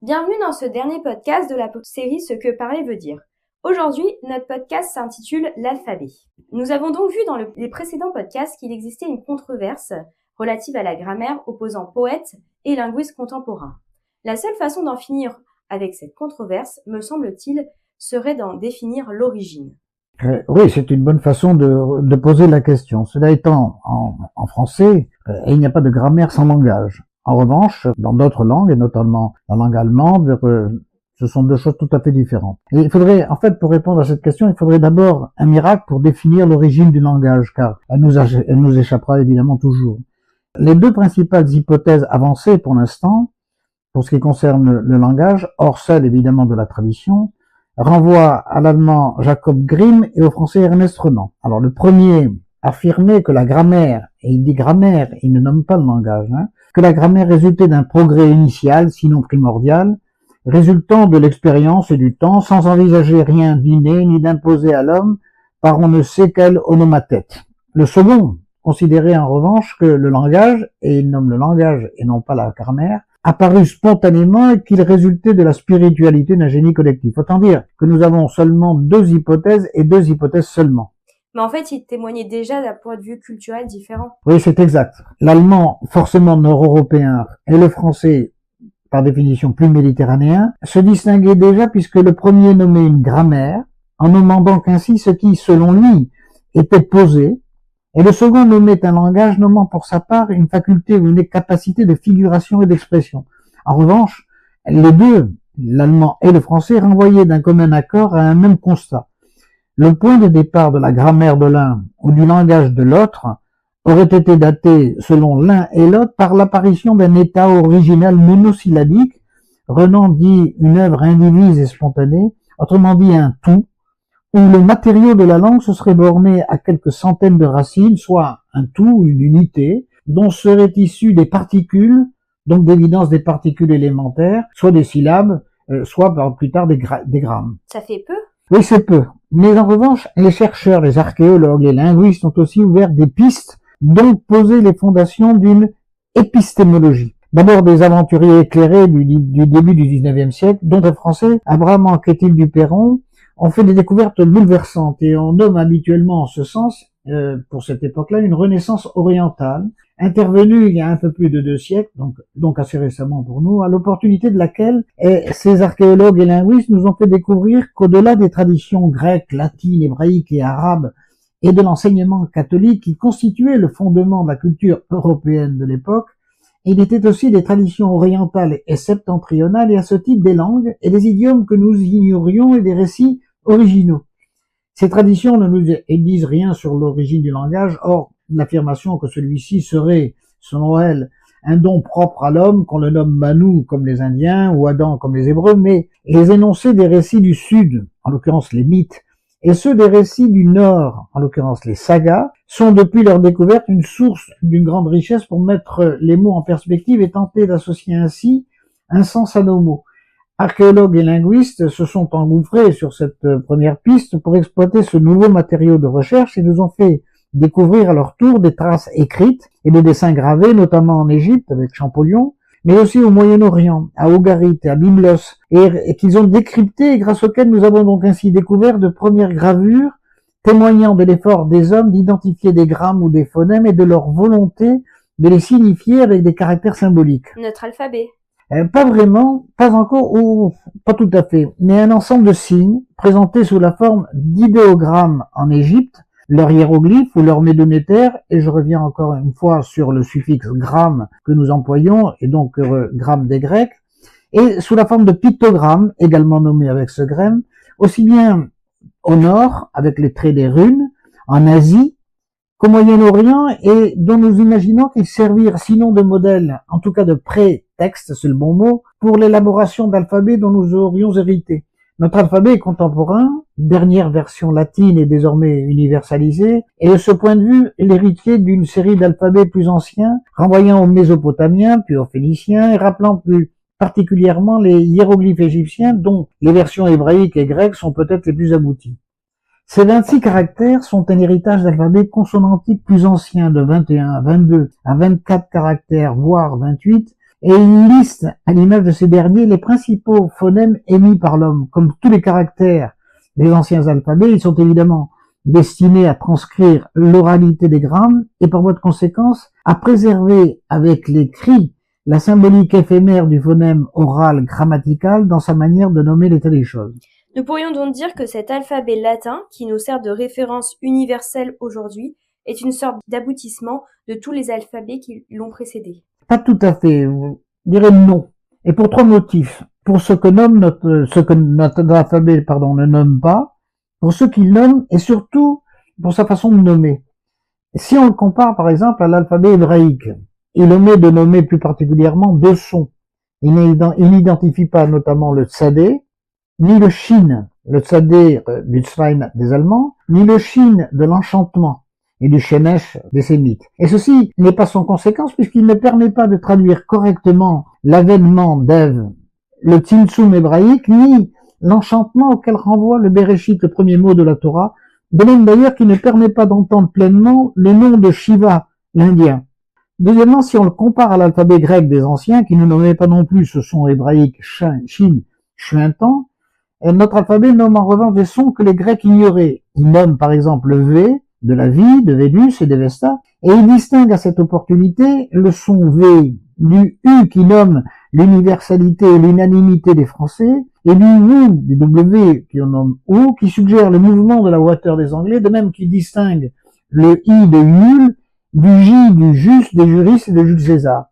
Bienvenue dans ce dernier podcast de la série Ce que parler veut dire. Aujourd'hui, notre podcast s'intitule L'alphabet. Nous avons donc vu dans les précédents podcasts qu'il existait une controverse relative à la grammaire opposant poète et linguiste contemporain. La seule façon d'en finir avec cette controverse, me semble-t-il, serait d'en définir l'origine. Oui, c'est une bonne façon de poser la question. Cela étant, en français, il n'y a pas de grammaire sans langage. En revanche, dans d'autres langues, et notamment la langue allemande, ce sont deux choses tout à fait différentes. Et il faudrait, en fait, pour répondre à cette question, il faudrait d'abord un miracle pour définir l'origine du langage, car elle nous échappera évidemment toujours. Les deux principales hypothèses avancées pour l'instant, pour ce qui concerne le langage, hors celle évidemment de la tradition, renvoie à l'allemand Jacob Grimm et au français Ernest Renan. Alors le premier affirmait que la grammaire, et il dit grammaire, il ne nomme pas le langage, que la grammaire résultait d'un progrès initial, sinon primordial, résultant de l'expérience et du temps, sans envisager rien d'inné ni d'imposer à l'homme par on ne sait quelle onomathète. Le second considérait en revanche que le langage, et il nomme le langage et non pas la grammaire, apparu spontanément et qu'il résultait de la spiritualité d'un génie collectif. Autant dire que nous avons seulement deux hypothèses et deux hypothèses seulement. Mais en fait, il témoignait déjà d'un point de vue culturel différent. Oui, c'est exact. L'allemand, forcément nord-européen, et le français, par définition plus méditerranéen, se distinguaient déjà puisque le premier nommait une grammaire, en nommant donc ainsi ce qui, selon lui, était posé, et le second nommait un langage nommant pour sa part une faculté ou une capacité de figuration et d'expression. En revanche, les deux, l'allemand et le français, renvoyaient d'un commun accord à un même constat. Le point de départ de la grammaire de l'un ou du langage de l'autre aurait été daté, selon l'un et l'autre, par l'apparition d'un état original monosyllabique, Renan dit une œuvre indivise et spontanée, autrement dit un tout, où le matériau de la langue se serait borné à quelques centaines de racines, soit un tout, une unité, dont seraient issues des particules, donc d'évidence des particules élémentaires, soit des syllabes, soit plus tard des grammes. Ça fait peu ? Oui, c'est peu. Mais en revanche, les chercheurs, les archéologues, les linguistes ont aussi ouvert des pistes, donc posé les fondations d'une épistémologie. D'abord des aventuriers éclairés du début du 19e siècle, dont un français, Abraham Anquetil du Perron, ont fait des découvertes bouleversantes et on nomme habituellement en ce sens, pour cette époque-là, une renaissance orientale, intervenue il y a un peu plus de 2 siècles, donc assez récemment pour nous, à l'opportunité de laquelle ces archéologues et linguistes nous ont fait découvrir qu'au-delà des traditions grecques, latines, hébraïques et arabes, et de l'enseignement catholique qui constituait le fondement de la culture européenne de l'époque, il était aussi des traditions orientales et septentrionales et à ce titre des langues et des idiomes que nous ignorions et des récits originaux. Ces traditions ne nous disent rien sur l'origine du langage, or l'affirmation que celui-ci serait, selon elle, un don propre à l'homme, qu'on le nomme Manu comme les Indiens ou Adam comme les Hébreux, mais les énoncés des récits du Sud, en l'occurrence les mythes, et ceux des récits du Nord, en l'occurrence les sagas, sont depuis leur découverte une source d'une grande richesse pour mettre les mots en perspective et tenter d'associer ainsi un sens à nos mots. Archéologues et linguistes se sont engouffrés sur cette première piste pour exploiter ce nouveau matériau de recherche et nous ont fait découvrir à leur tour des traces écrites et des dessins gravés, notamment en Égypte avec Champollion, mais aussi au Moyen-Orient, à Ougarit et à Byblos, et qu'ils ont décrypté et grâce auxquels nous avons donc ainsi découvert de premières gravures témoignant de l'effort des hommes d'identifier des grammes ou des phonèmes et de leur volonté de les signifier avec des caractères symboliques. Notre alphabet. Pas vraiment, pas encore, ou pas tout à fait, mais un ensemble de signes présentés sous la forme d'idéogrammes en Égypte, leur hiéroglyphe ou leur médométère, et je reviens encore une fois sur le suffixe gramme que nous employons, et donc gramme des Grecs, et sous la forme de pictogrammes, également nommés avec ce gramme, aussi bien au nord, avec les traits des runes, en Asie, qu'au Moyen-Orient, et dont nous imaginons qu'ils servirent sinon de modèle, en tout cas de prétexte, c'est le bon mot, pour l'élaboration d'alphabets dont nous aurions hérité. Notre alphabet est contemporain, dernière version latine et désormais universalisée, et de ce point de vue, l'héritier d'une série d'alphabets plus anciens, renvoyant aux Mésopotamiens, puis aux Phéniciens, et rappelant plus particulièrement les hiéroglyphes égyptiens, dont les versions hébraïques et grecques sont peut-être les plus abouties. Ces 26 caractères sont un héritage d'alphabets consonantiques plus anciens de 21 à 22 à 24 caractères, voire 28, et il liste, à l'image de ces derniers, les principaux phonèmes émis par l'homme. Comme tous les caractères des anciens alphabets, ils sont évidemment destinés à transcrire l'oralité des grammes et par voie de conséquence à préserver avec les cris la symbolique éphémère du phonème oral grammatical dans sa manière de nommer l'état des choses. Nous pourrions donc dire que cet alphabet latin, qui nous sert de référence universelle aujourd'hui, est une sorte d'aboutissement de tous les alphabets qui l'ont précédé. Pas tout à fait, je dirais non. Et pour 3 motifs. Pour ce que notre alphabet, ne nomme pas, pour ce qu'il nomme, et surtout pour sa façon de nommer. Si on le compare par exemple à l'alphabet hébraïque, il omet de nommer plus particulièrement 2 sons. Il n'identifie pas notamment le tsadé, ni le shin, le tsadé du Tzraïm des Allemands, ni le shin de l'enchantement et du shemesh des Sémites. Et ceci n'est pas sans conséquence puisqu'il ne permet pas de traduire correctement l'avènement d'Ève, le tzimtzum hébraïque, ni l'enchantement auquel renvoie le Bereshit, le premier mot de la Torah, de même d'ailleurs qu'il ne permet pas d'entendre pleinement le nom de Shiva, l'Indien. Deuxièmement, si on le compare à l'alphabet grec des anciens, qui ne nommait pas non plus ce son hébraïque shin, shuintan, notre alphabet nomme en revanche des sons que les Grecs ignoraient. Il nomme par exemple le V de la vie, de Vénus et de Vesta, et il distingue à cette opportunité le son V du U qui nomme l'universalité et l'unanimité des Français, et du U, du W qui on nomme O, qui suggère le mouvement de la hauteur des Anglais, de même qu'il distingue le I de nul, du J du juste, des juristes et de Jules César.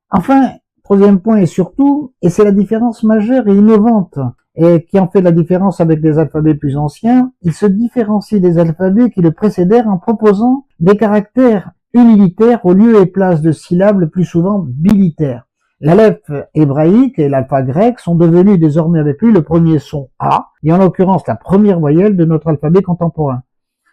Enfin, troisième point et surtout, et c'est la différence majeure et innovante, et qui en fait la différence avec les alphabets plus anciens, il se différencie des alphabets qui le précédèrent en proposant des caractères unilitaires au lieu et place de syllabes le plus souvent bilitaires. L'aleph hébraïque et l'alpha grec sont devenus désormais avec lui le premier son A, et en l'occurrence la première voyelle de notre alphabet contemporain.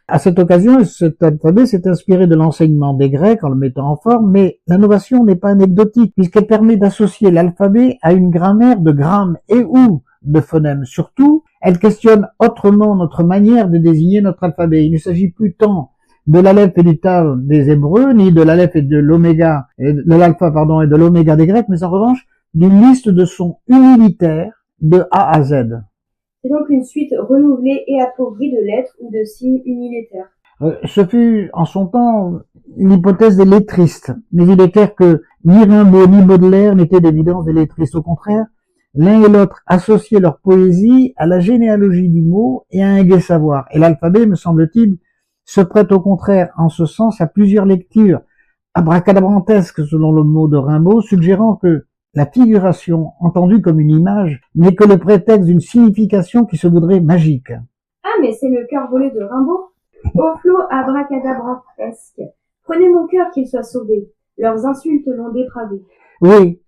À cette occasion, cet alphabet s'est inspiré de l'enseignement des Grecs en le mettant en forme, mais l'innovation n'est pas anecdotique puisqu'elle permet d'associer l'alphabet à une grammaire de grammes et ou de phonèmes. Surtout, elle questionne autrement notre manière de désigner notre alphabet. Il ne s'agit plus tant de l'aleph et du tav des Hébreux, ni de l'aleph et de l'oméga, de l'alpha, et de l'oméga des Grecs, mais en revanche d'une liste de sons unitaires de A à Z. C'est donc une suite renouvelée et appauvrie de lettres ou de signes unilitaires. Ce fut en son temps l'hypothèse des lettristes, mais il est clair que ni Rimbaud ni Baudelaire n'étaient d'évidence des lettristes. Au contraire, l'un et l'autre associaient leur poésie à la généalogie du mot et à un gai savoir. Et l'alphabet, me semble-t-il, se prête au contraire en ce sens à plusieurs lectures abracadabrantesques selon le mot de Rimbaud, suggérant que la figuration, entendue comme une image, n'est que le prétexte d'une signification qui se voudrait magique. Ah, mais c'est le cœur volé de Rimbaud. Au flot abracadabrantesque. Prenez mon cœur qu'il soit sauvé. Leurs insultes l'ont dépravé. Oui,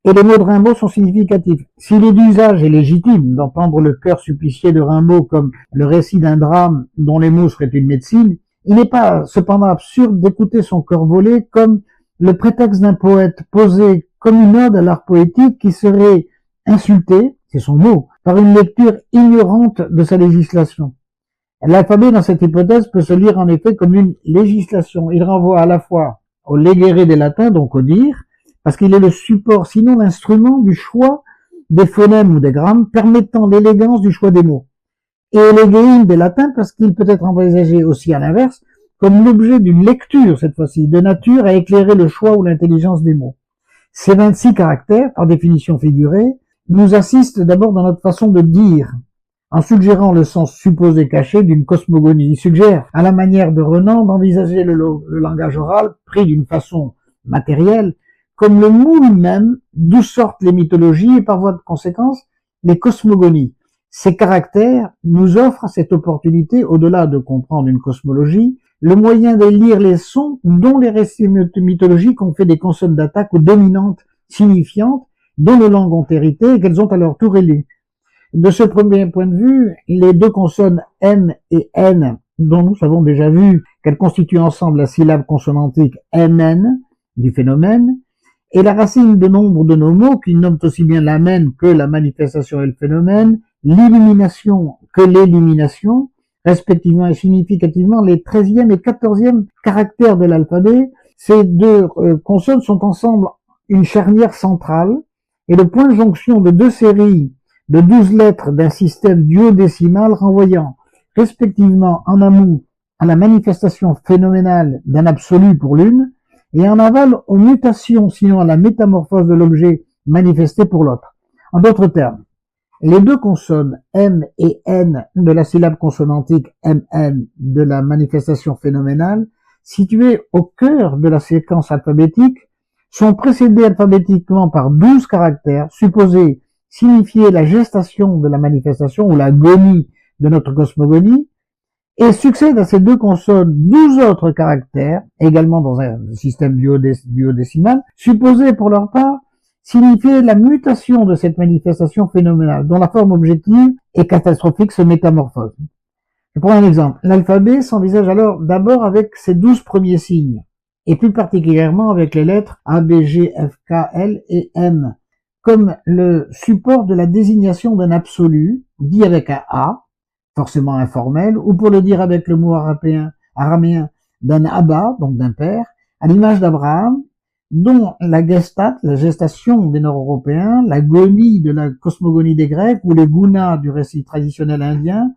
et les mots de Rimbaud sont significatifs. S'il est d'usage et légitime d'entendre le cœur supplicié de Rimbaud comme le récit d'un drame dont les mots seraient une médecine, il n'est pas cependant absurde d'écouter son cœur volé comme le prétexte d'un poète posé comme une ode à l'art poétique qui serait insulté, c'est son mot, par une lecture ignorante de sa législation. L'alphabet, dans cette hypothèse, peut se lire en effet comme une législation. Il renvoie à la fois au légere des latins, donc au dire, parce qu'il est le support, sinon l'instrument du choix des phonèmes ou des grammes, permettant l'élégance du choix des mots. Et au legein des latins, parce qu'il peut être envisagé aussi à l'inverse, comme l'objet d'une lecture, cette fois-ci, de nature à éclairer le choix ou l'intelligence des mots. Ces 26 caractères, par définition figurée, nous assistent d'abord dans notre façon de dire, en suggérant le sens supposé caché d'une cosmogonie. Il suggère, à la manière de Renan, d'envisager le langage oral, pris d'une façon matérielle, comme le moule même d'où sortent les mythologies et par voie de conséquence, les cosmogonies. Ces caractères nous offrent cette opportunité, au-delà de comprendre une cosmologie, le moyen de lire les sons dont les récits mythologiques ont fait des consonnes d'attaque ou dominantes signifiantes, dont nos langues ont hérité et qu'elles ont à leur tour élus. De ce premier point de vue, les deux consonnes M et N, dont nous avons déjà vu qu'elles constituent ensemble la syllabe consonantique MN du phénomène, et la racine de nombre de nos mots qui nomment aussi bien l'amen que la manifestation et le phénomène, l'illumination que l'élimination, respectivement et significativement les 13e et 14e caractères de l'alphabet. Ces deux consonnes sont ensemble une charnière centrale et le point de jonction de deux séries de 12 lettres d'un système duodécimal renvoyant respectivement en amont à la manifestation phénoménale d'un absolu pour l'une et en aval aux mutations, sinon à la métamorphose de l'objet manifesté pour l'autre. En d'autres termes, les deux consonnes M et N de la syllabe consonantique MN de la manifestation phénoménale, situées au cœur de la séquence alphabétique, sont précédées alphabétiquement par 12 caractères supposés signifier la gestation de la manifestation ou la gonie de notre cosmogonie, et succèdent à ces deux consonnes 12 autres caractères, également dans un système duodécimal, supposés pour leur part signifier la mutation de cette manifestation phénoménale, dont la forme objective et catastrophique se métamorphose. Je prends un exemple. L'alphabet s'envisage alors d'abord avec ses 12 premiers signes, et plus particulièrement avec les lettres A, B, G, F, K, L et M, comme le support de la désignation d'un absolu, dit avec un A, forcément informel, ou pour le dire avec le mot araméen d'un Abba, donc d'un père, à l'image d'Abraham, dont la gestat, la gestation des Nord-Européens, la gonie de la cosmogonie des Grecs, ou les gunas du récit traditionnel indien,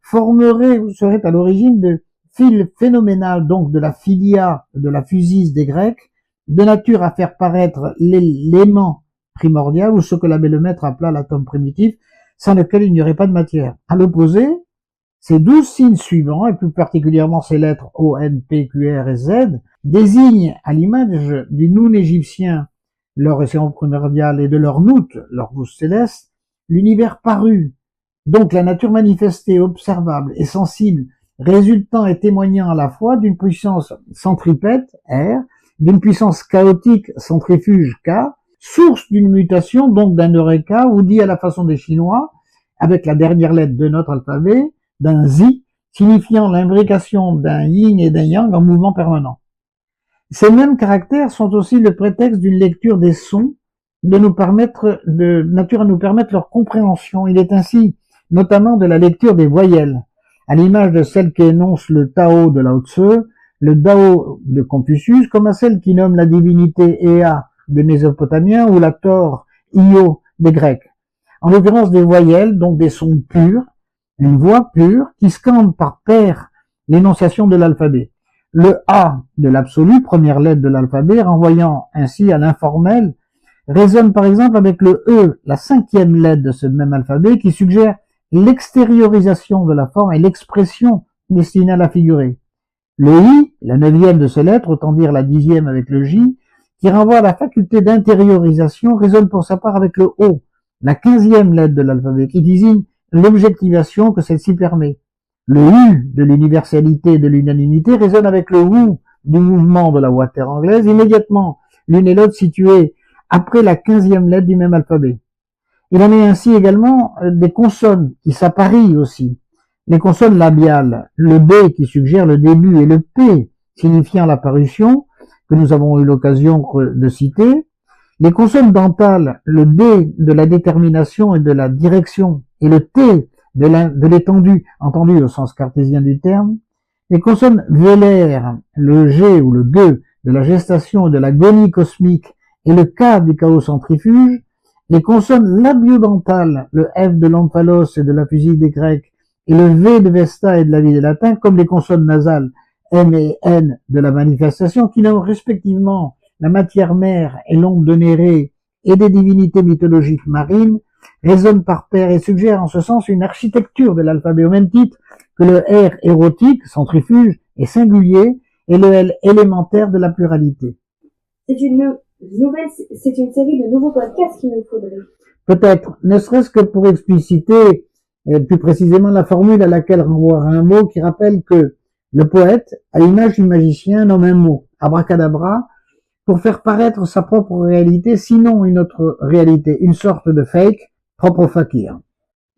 serait à l'origine de fil phénoménal, donc de la filia, de la physis des Grecs, de nature à faire paraître l'aimant primordial, ou ce que l'abbé Lemaître appela l'atome primitif, sans lequel il n'y aurait pas de matière. À l'opposé, ces 12 signes suivants, et plus particulièrement ces lettres O, N, P, Q, R et Z, désignent, à l'image du Noun égyptien, leur océan primordial, et de leur Nout, leur bouse céleste, l'univers paru, donc la nature manifestée, observable et sensible, résultant et témoignant à la fois d'une puissance centripète, R, d'une puissance chaotique, centrifuge, K, source d'une mutation, donc d'un eureka, ou dit à la façon des Chinois, avec la dernière lettre de notre alphabet, d'un zi, signifiant l'imbrication d'un yin et d'un yang en mouvement permanent. Ces mêmes caractères sont aussi le prétexte d'une lecture des sons de nature à nous permettre leur compréhension. Il est ainsi notamment de la lecture des voyelles, à l'image de celle qui énonce le Tao de Lao Tzu, le Dao de Confucius, comme à celle qui nomme la divinité Ea des Mésopotamiens ou la Thor, Io des Grecs. En l'occurrence des voyelles, donc des sons purs, une voix pure qui scande par paire l'énonciation de l'alphabet. Le A de l'absolu, première lettre de l'alphabet, renvoyant ainsi à l'informel, résonne par exemple avec le E, la 5e lettre de ce même alphabet, qui suggère l'extériorisation de la forme et l'expression destinée à la figurer. Le I, la 9e de ces lettres, autant dire la 10e avec le J, qui renvoie à la faculté d'intériorisation, résonne pour sa part avec le O, la 15e lettre de l'alphabet, qui désigne l'objectivation que celle-ci permet. Le U de l'universalité et de l'unanimité résonne avec le OU du mouvement de la water anglaise, immédiatement l'une et l'autre situées après la 15e lettre du même alphabet. Il en est ainsi également des consonnes qui s'apparient aussi. Les consonnes labiales, le B qui suggère le début et le P signifiant l'apparition, que nous avons eu l'occasion de citer. Les consonnes dentales, le D de la détermination et de la direction, et le T de l'étendue, entendu au sens cartésien du terme. Les consonnes vélaires, le G ou le G de la gestation et de la gonie cosmique, et le K du chaos centrifuge. Les consonnes labiodentales, le F de l'omphalos et de la physique des Grecs, et le V de Vesta et de la vie des Latins, comme les consonnes nasales, M et N de la manifestation, qui nomment respectivement la matière mère et l'onde de Nérée et des divinités mythologiques marines, résonnent par paire et suggèrent en ce sens une architecture de l'alphabet au même titre que le R érotique, centrifuge et singulier, et le L élémentaire de la pluralité. C'est une série de nouveaux podcasts qu'il nous faudrait. Peut-être, ne serait-ce que pour expliciter plus précisément la formule à laquelle renvoie un mot qui rappelle que le poète, à l'image du magicien, nomme un mot, abracadabra, pour faire paraître sa propre réalité, sinon une autre réalité, une sorte de fake, propre au fakir.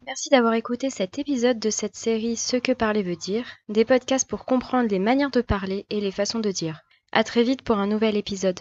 Merci d'avoir écouté cet épisode de cette série Ce que parler veut dire, des podcasts pour comprendre les manières de parler et les façons de dire. À très vite pour un nouvel épisode.